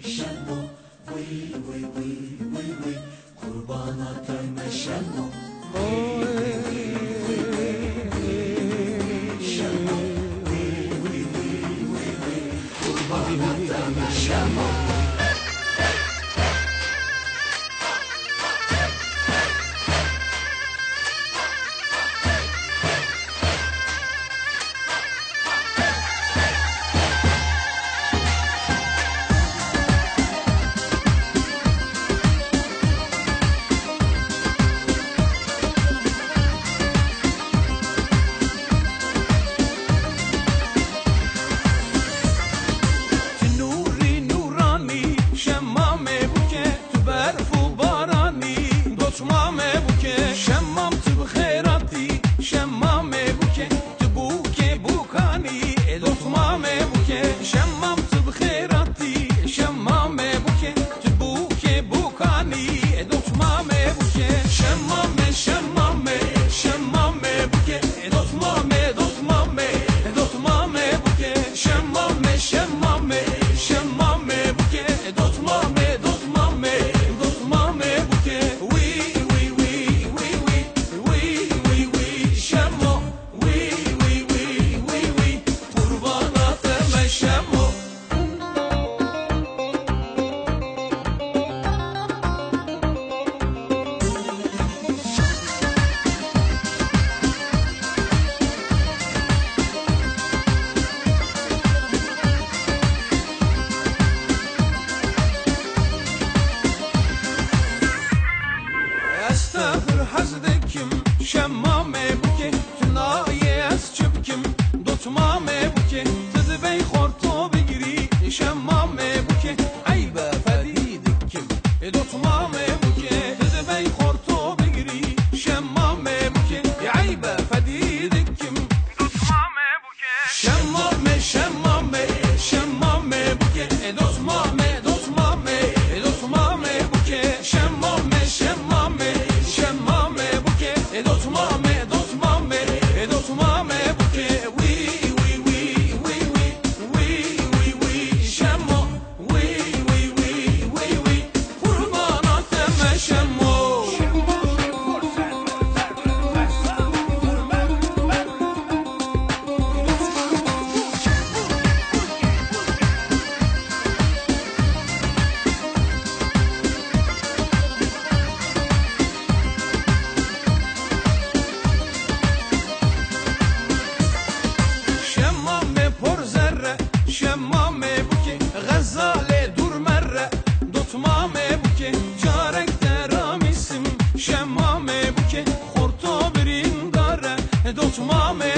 شما قرباناتم شما شما قرباناتم شما شمامه بوکه تنایه از چبکم دوتمامه بوکه تزبی خورتو بگیری شمامه بوکه عیبه فدیدکم دوتمامه بوکه تزبی خورتو بگیری شمامه بوکه عیبه فدیدکم دوتمامه بوکه شمامه شمامه شمامه بوکه دوتمامه دوتمامه دوتمامه بوکه شمامه شمامه شمامه بوکه دوتمامه دوتمامه دوتمامه بوکه وی وی وی وی وی وی وی وی شمو وی وی وی وی وی قرباناتم شمو شمامه بوکه غزاله دور مره دوتمامه بوکه جارک درامیسم شمامه بوکه خورتو بریم داره دوتمامه